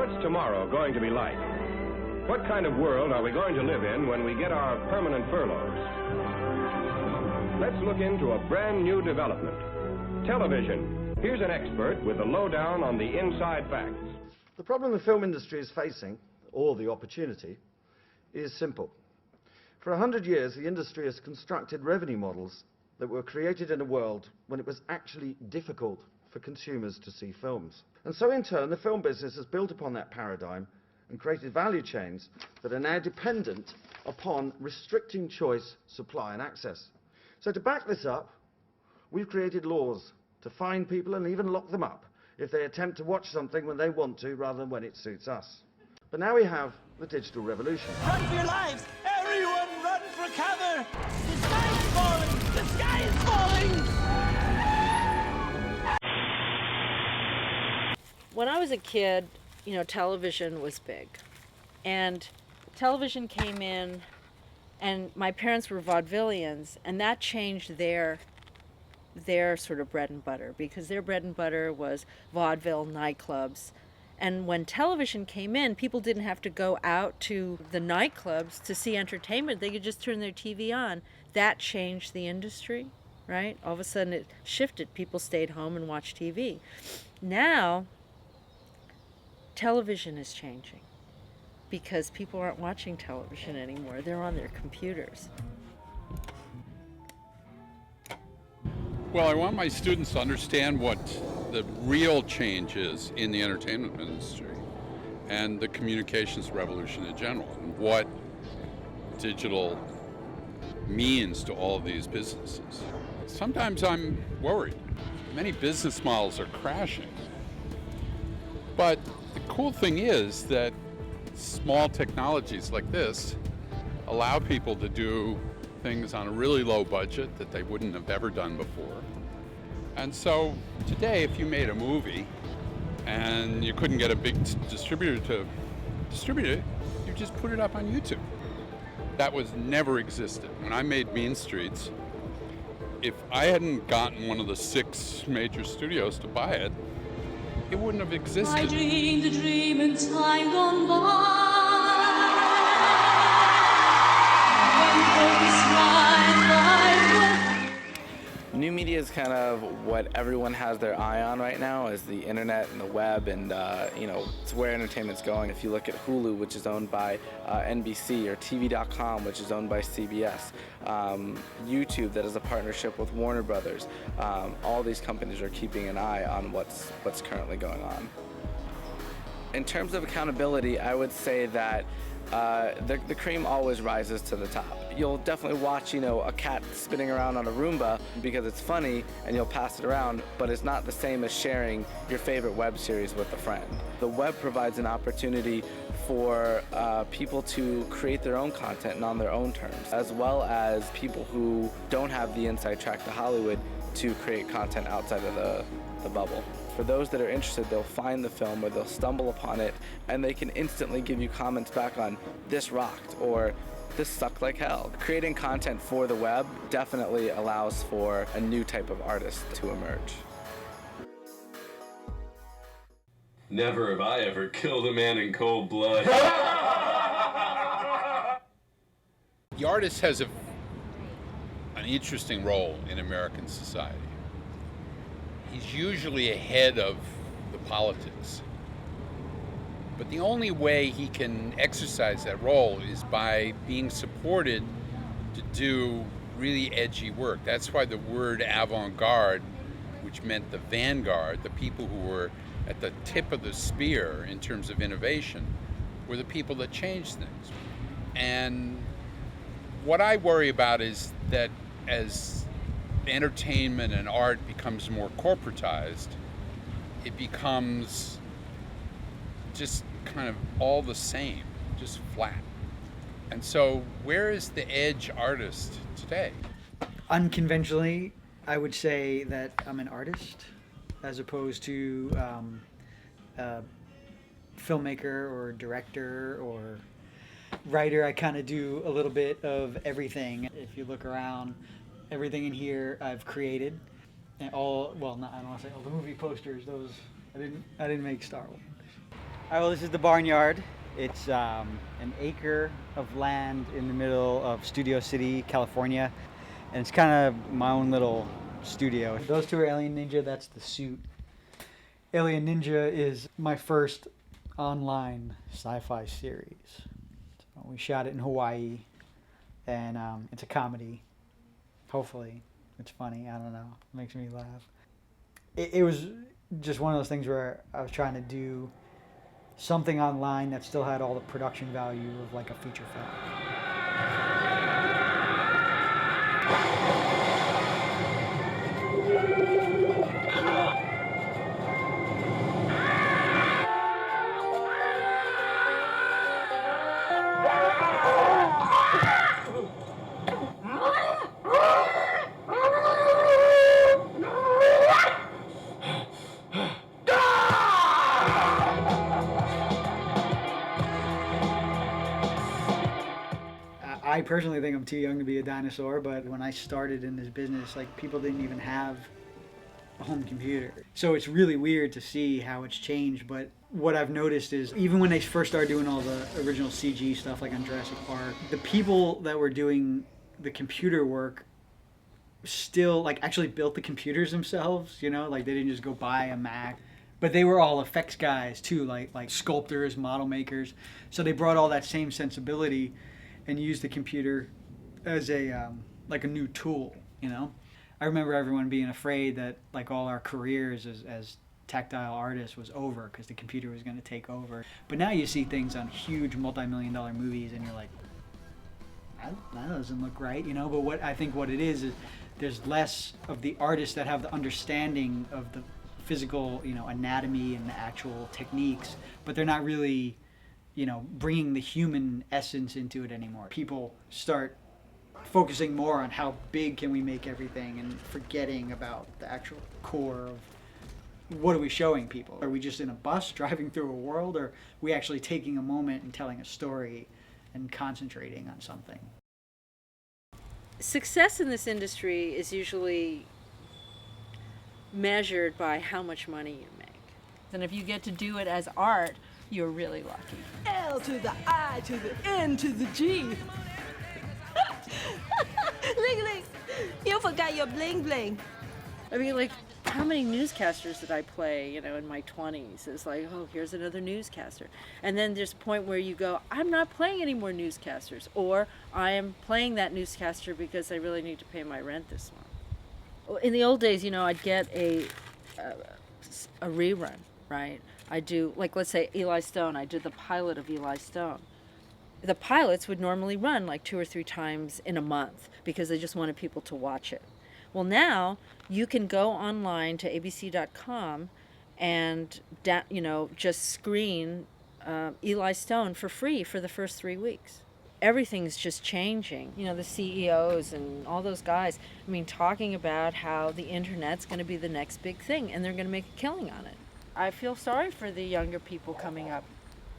What's tomorrow going to be like? What kind of world are we going to live in when we get our permanent furloughs? Let's look into a brand new development. Television. Here's an expert with the lowdown on the inside facts. The problem the film industry is facing, or the opportunity, is simple. For 100 years, the industry has constructed revenue models that were created in a world when it was actually difficult for consumers to see films. And so in turn, the film business has built upon that paradigm and created value chains that are now dependent upon restricting choice, supply and access. So to back this up, we've created laws to fine people and even lock them up if they attempt to watch something when they want to rather than when it suits us. But now we have the digital revolution. Run for your lives! Everyone run for cover! The sky is falling! The sky is falling! When I was a kid, television was big. And television came in, and my parents were vaudevillians, and that changed their sort of bread and butter, because their bread and butter was vaudeville nightclubs. And when television came in, people didn't have to go out to the nightclubs to see entertainment. They could just turn their TV on. That changed the industry, right? All of a sudden it shifted. People stayed home and watched TV. Now, television is changing because people aren't watching television anymore. They're on their computers. Well, I want my students to understand what the real change is in the entertainment industry and the communications revolution in general, and what digital means to all of these businesses. Sometimes I'm worried. Many business models are crashing. But the cool thing is that small technologies like this allow people to do things on a really low budget that they wouldn't have ever done before. And so today, if you made a movie and you couldn't get a big distributor to distribute it, you just put it up on YouTube. That was never existed. When I made Mean Streets, if I hadn't gotten one of the 6 major studios to buy it, it wouldn't have existed. I dreamed a dream in time gone by. New media is kind of what everyone has their eye on right now, is the internet and the web, and it's where entertainment's going. If you look at Hulu, which is owned by NBC, or TV.com, which is owned by CBS, YouTube, that is a partnership with Warner Brothers, all these companies are keeping an eye on what's currently going on. In terms of accountability, I would say that the cream always rises to the top. You'll definitely watch, a cat spinning around on a Roomba because it's funny and you'll pass it around, but it's not the same as sharing your favorite web series with a friend. The web provides an opportunity for people to create their own content and on their own terms, as well as people who don't have the inside track to Hollywood to create content outside of the bubble. For those that are interested, they'll find the film or they'll stumble upon it and they can instantly give you comments back on, this rocked, or this sucked like hell. Creating content for the web definitely allows for a new type of artist to emerge. Never have I ever killed a man in cold blood. The artist has an interesting role in American society. He's usually ahead of the politics. But the only way he can exercise that role is by being supported to do really edgy work. That's why the word avant-garde, which meant the vanguard, the people who were at the tip of the spear in terms of innovation, were the people that changed things. And what I worry about is that as entertainment and art becomes more corporatized, it becomes just kind of all the same, just flat. And so where is the edge artist today? Unconventionally, I would say that I'm an artist as opposed to a filmmaker or director or writer. I kind of do a little bit of everything. If you look around, everything in here I've created, and I don't want to say all the movie posters. Those I didn't make Star Wars. Well, this is the barnyard. It's an acre of land in the middle of Studio City, California, and it's kind of my own little studio. Those two are Alien Ninja. That's the suit. Alien Ninja is my first online sci-fi series. So we shot it in Hawaii, and it's a comedy. Hopefully, it's funny. I don't know. It makes me laugh. It was just one of those things where I was trying to do something online that still had all the production value of like a feature film. I personally think I'm too young to be a dinosaur, but when I started in this business, like people didn't even have a home computer. So it's really weird to see how it's changed, but what I've noticed is even when they first started doing all the original CG stuff like on Jurassic Park, the people that were doing the computer work still like actually built the computers themselves, you know, like they didn't just go buy a Mac. But they were all effects guys too, like sculptors, model makers. So they brought all that same sensibility and use the computer as a like a new tool, you know. I remember everyone being afraid that like all our careers as tactile artists was over because the computer was going to take over. But now you see things on huge multi-million-dollar movies, and you're like, that doesn't look right, you know. But what I think what it is there's less of the artists that have the understanding of the physical, you know, anatomy and the actual techniques, but they're not really, you know, bringing the human essence into it anymore. People start focusing more on how big can we make everything and forgetting about the actual core of what are we showing people. Are we just in a bus driving through a world, or are we actually taking a moment and telling a story and concentrating on something? Success in this industry is usually measured by how much money you make. And if you get to do it as art, you're really lucky. L to the I to the N to the G. Ling Ling, you forgot your bling bling. I mean, like, how many newscasters did I play, you know, in my 20s? It's like, oh, here's another newscaster. And then there's a point where you go, I'm not playing any more newscasters. Or I am playing that newscaster because I really need to pay my rent this month. In the old days, you know, I'd get a rerun, right? I do, like, let's say Eli Stone. I did the pilot of Eli Stone. The pilots would normally run like 2 or 3 times in a month because they just wanted people to watch it. Well, now you can go online to abc.com and you know, just screen Eli Stone for free for the first 3 weeks. Everything's just changing. You know, the CEOs and all those guys, I mean, talking about how the internet's going to be the next big thing and they're going to make a killing on it. I feel sorry for the younger people coming up.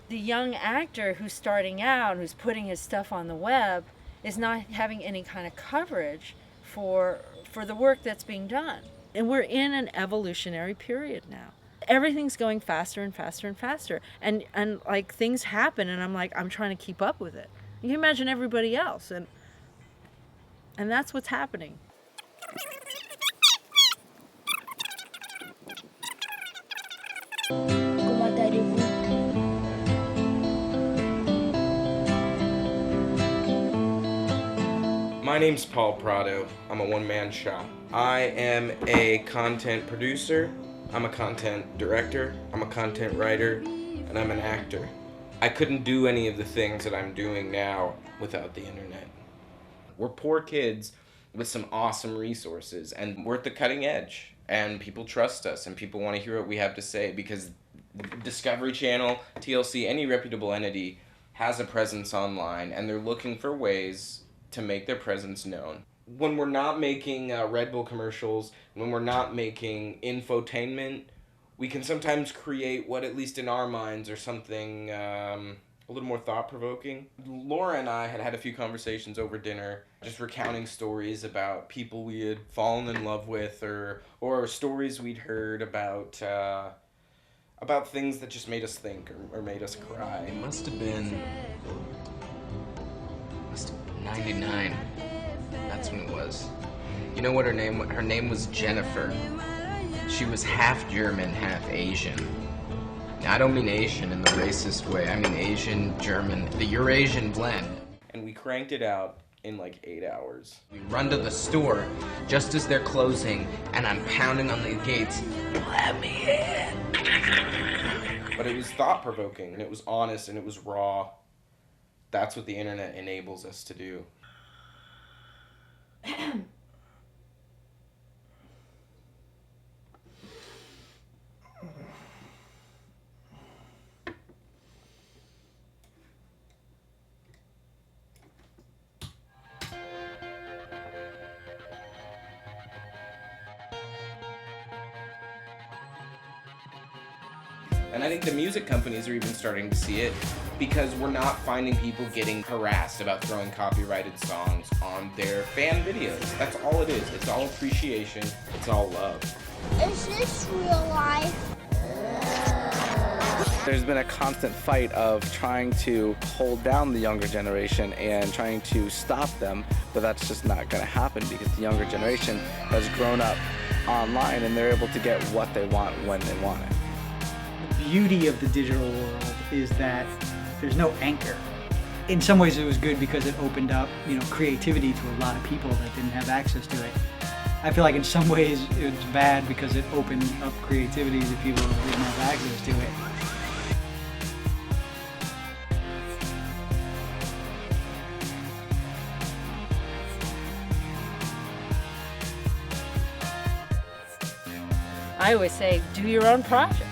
The young actor who's starting out, who's putting his stuff on the web, is not having any kind of coverage for the work that's being done. And we're in an evolutionary period now. Everything's going faster and faster and faster. And like things happen and I'm like, I'm trying to keep up with it. You can imagine everybody else, and that's what's happening. My name's Paul Prado. I'm a one-man shop. I am a content producer, I'm a content director, I'm a content writer, and I'm an actor. I couldn't do any of the things that I'm doing now without the internet. We're poor kids with some awesome resources, and we're at the cutting edge, and people trust us, and people want to hear what we have to say because Discovery Channel, TLC, any reputable entity has a presence online, and they're looking for ways to make their presence known. When we're not making Red Bull commercials, when we're not making infotainment, we can sometimes create what, at least in our minds, are something a little more thought-provoking. Laura and I had a few conversations over dinner, just recounting stories about people we had fallen in love with, or stories we'd heard about about things that just made us think or made us cry. It must have been 99. That's when it was. You know what her name was Jennifer. She was half German, half Asian. Now, I don't mean Asian in the racist way. I mean Asian, German, the Eurasian blend. And we cranked it out in like 8 hours. We run to the store just as they're closing, and I'm pounding on the gates. Let me in. But it was thought-provoking, and it was honest, and it was raw. That's what the internet enables us to do. And I think the music companies are even starting to see it because we're not finding people getting harassed about throwing copyrighted songs on their fan videos. That's all it is. It's all appreciation. It's all love. Is this real life? There's been a constant fight of trying to hold down the younger generation and trying to stop them, but that's just not going to happen because the younger generation has grown up online and they're able to get what they want when they want it. The beauty of the digital world is that there's no anchor. In some ways it was good because it opened up, creativity to a lot of people that didn't have access to it. I feel like in some ways it's bad because it opened up creativity to people who didn't have access to it. I always say, do your own projects.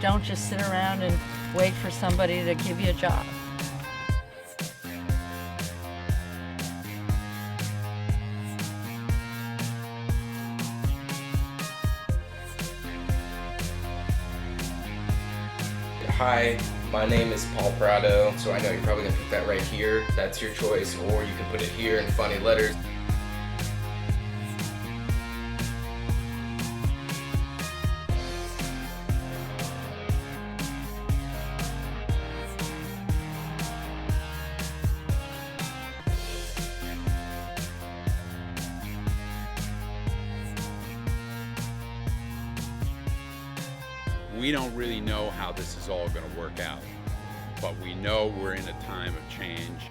Don't just sit around and wait for somebody to give you a job. Hi, my name is Paul Prado, so I know you're probably gonna put that right here. That's your choice, or you can put it here in funny letters. We don't really know how this is all going to work out, but we know we're in a time of change.